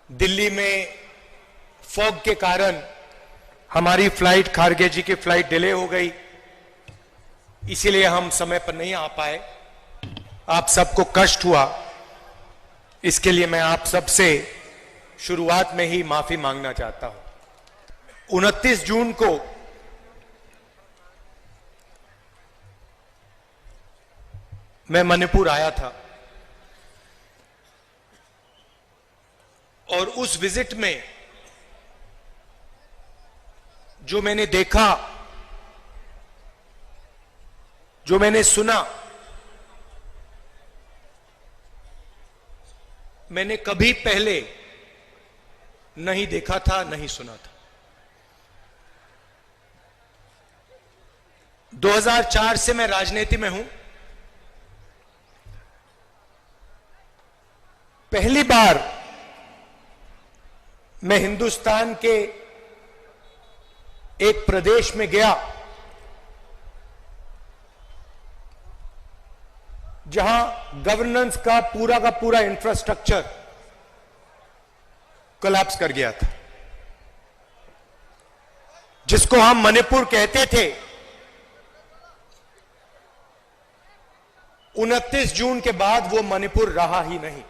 दिल्ली में फॉग के कारण हमारी फ्लाइट, खारगे जी की फ्लाइट डिले हो गई, इसीलिए हम समय पर नहीं आ पाए। आप सबको कष्ट हुआ, इसके लिए मैं आप सबसे शुरुआत में ही माफी मांगना चाहता हूं। 29 जून को मैं मणिपुर आया था और उस विजिट में जो मैंने देखा, जो मैंने सुना, मैंने कभी पहले नहीं देखा था, नहीं सुना था। 2004 से मैं राजनीति में हूं। पहली बार मैं हिंदुस्तान के एक प्रदेश में गया जहां गवर्नेंस का पूरा इंफ्रास्ट्रक्चर कोलैप्स कर गया था, जिसको हम मणिपुर कहते थे। 29 जून के बाद वो मणिपुर रहा ही नहीं,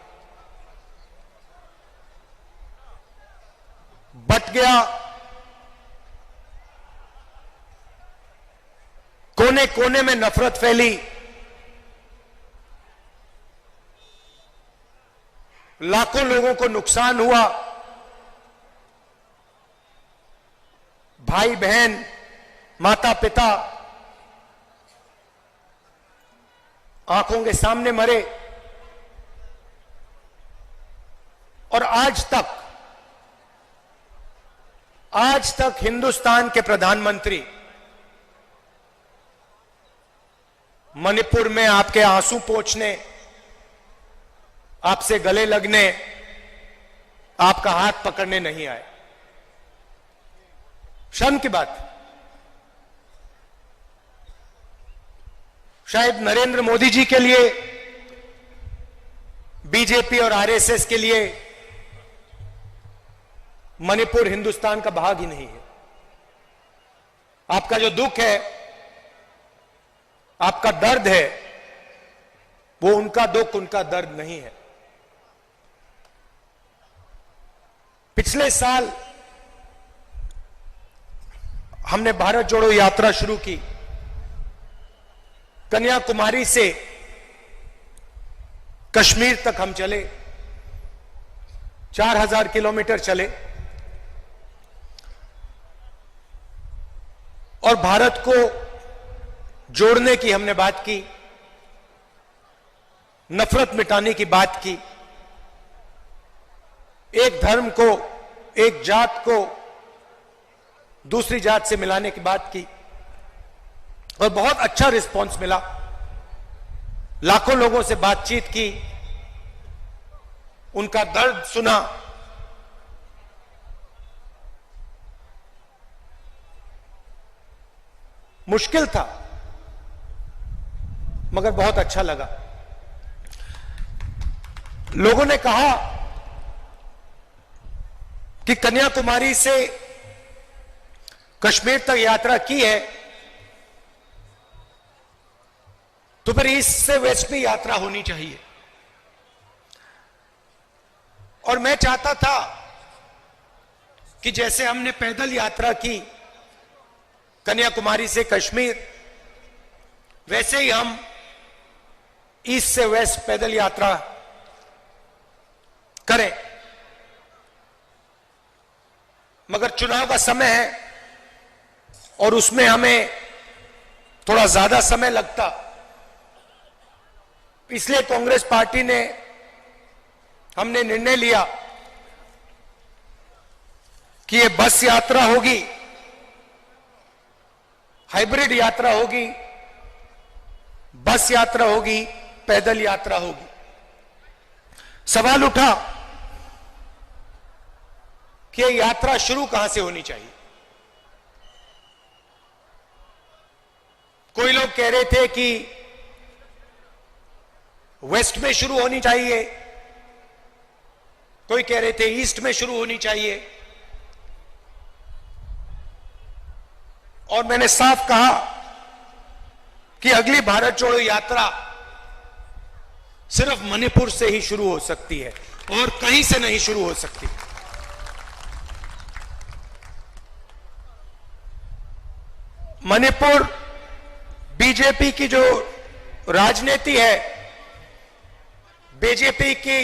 बट गया। कोने कोने में नफरत फैली, लाखों लोगों को नुकसान हुआ, भाई बहन, माता पिता आंखों के सामने मरे। और आज तक हिंदुस्तान के प्रधानमंत्री मणिपुर में आपके आंसू पोंछने, आपसे गले लगने, आपका हाथ पकड़ने नहीं आए। शर्म की बात। शायद नरेंद्र मोदी जी के लिए, बीजेपी और आरएसएस के लिए मणिपुर हिंदुस्तान का भाग ही नहीं है। आपका जो दुख है, आपका दर्द है, वो उनका दुख, उनका दर्द नहीं है। पिछले साल हमने भारत जोड़ो यात्रा शुरू की। कन्याकुमारी से कश्मीर तक हम चले, 4000 किलोमीटर चले और भारत को जोड़ने की हमने बात की, नफरत मिटाने की बात की, एक धर्म को, एक जात को दूसरी जात से मिलाने की बात की और बहुत अच्छा रिस्पांस मिला। लाखों लोगों से बातचीत की, उनका दर्द सुना। मुश्किल था मगर बहुत अच्छा लगा। लोगों ने कहा कि कन्याकुमारी से कश्मीर तक यात्रा की है तो फिर ईस्ट से वेस्ट में यात्रा होनी चाहिए। और मैं चाहता था कि जैसे हमने पैदल यात्रा की कन्याकुमारी से कश्मीर, वैसे ही हम ईस्ट से वेस्ट पैदल यात्रा करें। मगर चुनाव का समय है और उसमें हमें थोड़ा ज्यादा समय लगता, इसलिए कांग्रेस पार्टी ने, हमने निर्णय लिया कि ये बस यात्रा होगी, हाइब्रिड यात्रा होगी, बस यात्रा होगी, पैदल यात्रा होगी। सवाल उठा कि ये यात्रा शुरू कहां से होनी चाहिए। कोई लोग कह रहे थे कि वेस्ट में शुरू होनी चाहिए, कोई कह रहे थे ईस्ट में शुरू होनी चाहिए, और मैंने साफ कहा कि अगली भारत जोड़ो यात्रा सिर्फ मणिपुर से ही शुरू हो सकती है और कहीं से नहीं शुरू हो सकती। मणिपुर बीजेपी की जो राजनीति है, बीजेपी की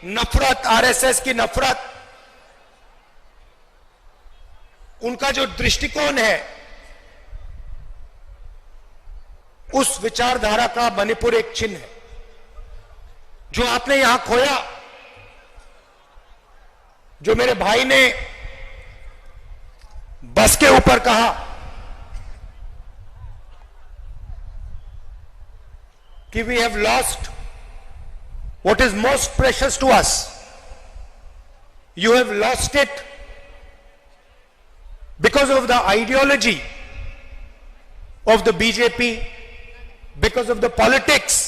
नफरत, आरएसएस की नफरत, उनका जो दृष्टिकोण है, उस विचारधारा का मणिपुर एक चिन्ह है। जो आपने यहां खोया, जो मेरे भाई ने बस के ऊपर कहा कि we have lost what is most precious to us. You have lost it because of the ideology of the BJP, because of the politics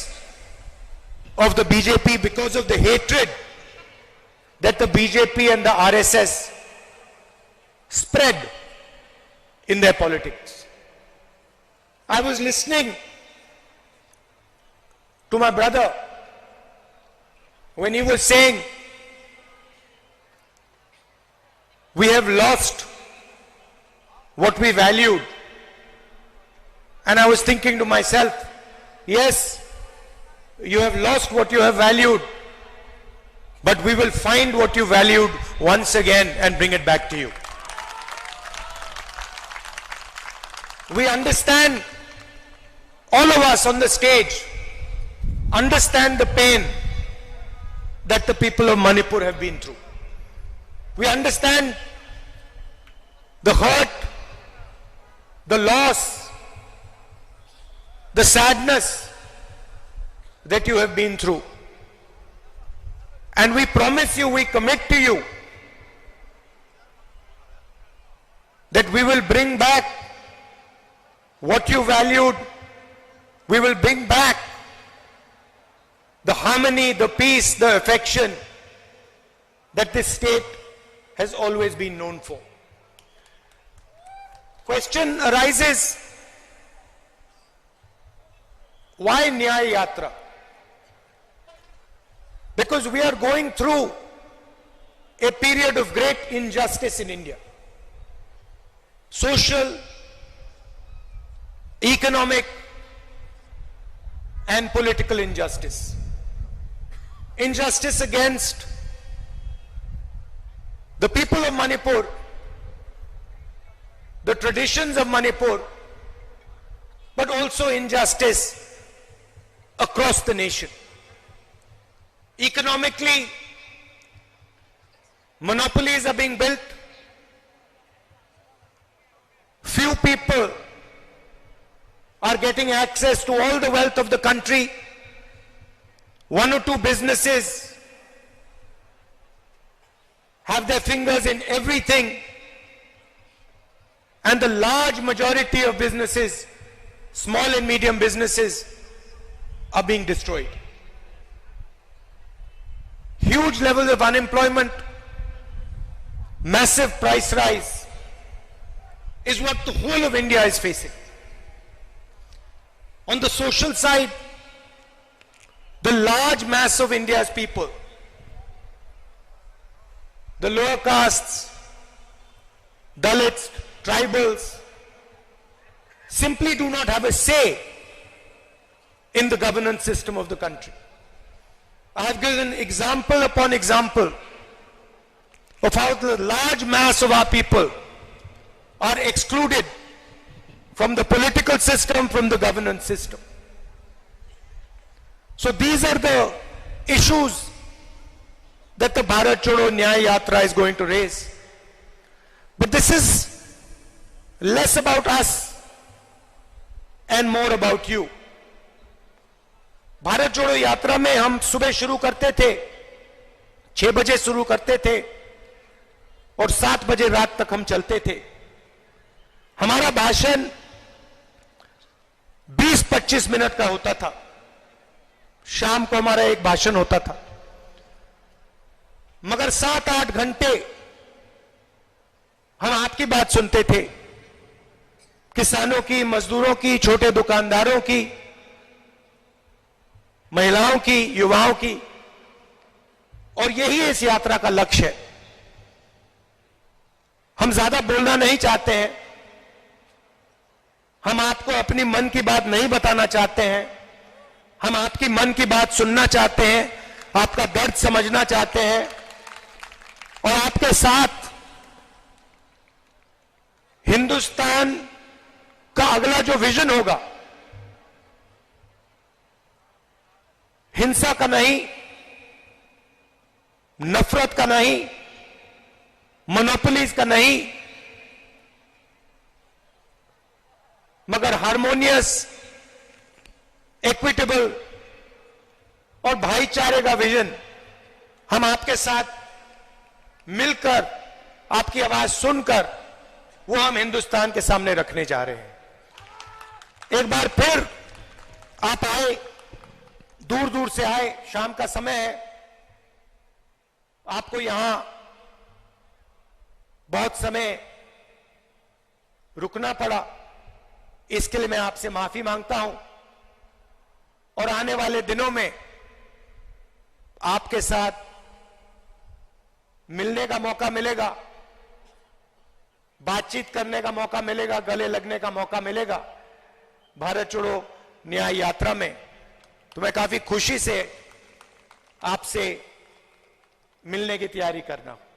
of the BJP, because of the hatred that the BJP and the RSS spread in their politics. I was listening to my brother when he was saying we have lost what we valued, and I was thinking to myself, yes, you have lost what you have valued, but we will find what you valued once again and bring it back to you. We understand, all of us on the stage understand the pain that the people of Manipur have been through. We understand the hurt, the loss, the sadness that you have been through. And we promise you, we commit to you that we will bring back what you valued. We will bring back the harmony, the peace, the affection that this state has always been known for. Question arises, why Nyaya Yatra? Because we are going through a period of great injustice in India. Social, economic, and political injustice. Injustice against the people of Manipur, the traditions of Manipur, but also injustice across the nation. Economically, monopolies are being built. Few people are getting access to all the wealth of the country. One or two businesses have their fingers in everything, and the large majority of businesses, small and medium businesses, are being destroyed. Huge levels of unemployment, massive price rise is what the whole of India is facing. On the social side, the large mass of India's people, the lower castes, Dalits, tribals, simply do not have a say in the governance system of the country. I have given example upon example of how the large mass of our people are excluded from the political system, from the governance system. So these are the issues that the Bharat Chodo Nyaya Yatra is going to raise. But this is less about us and more about you. Bharat जोड़ो यात्रा में हम सुबह शुरू करते थे, 6 बजे शुरू करते थे और 7 बजे रात तक हम चलते थे। हमारा भाषण 20-25 मिनट का होता था। शाम को हमारा एक भाषण होता था। मगर 7-8 घंटे हम आपकी बात सुनते थे, किसानों की, मजदूरों की, छोटे दुकानदारों की, महिलाओं की, युवाओं की। और यही इस यात्रा का लक्ष्य है। हम ज्यादा बोलना नहीं चाहते हैं, हम आपको अपनी मन की बात नहीं बताना चाहते हैं, हम आपकी मन की बात सुनना चाहते हैं, आपका दर्द समझना चाहते हैं और आपके साथ हिंदुस्तान का अगला जो विजन होगा, हिंसा का नहीं, नफरत का नहीं, मोनोपोलीज का नहीं, मगर हार्मोनियस, इक्विटेबल और भाईचारे का विजन हम आपके साथ मिलकर, आपकी आवाज सुनकर, वो हम हिंदुस्तान के सामने रखने जा रहे हैं। एक बार फिर आप आए, दूर दूर से आए, शाम का समय है, आपको यहां बहुत समय रुकना पड़ा, इसके लिए मैं आपसे माफी मांगता हूं और आने वाले दिनों में आपके साथ मिलने का मौका मिलेगा, बातचीत करने का मौका मिलेगा, गले लगने का मौका मिलेगा भारत छोड़ो न्याय यात्रा में। तो मैं काफी खुशी से आपसे मिलने की तैयारी कर रहा हूं।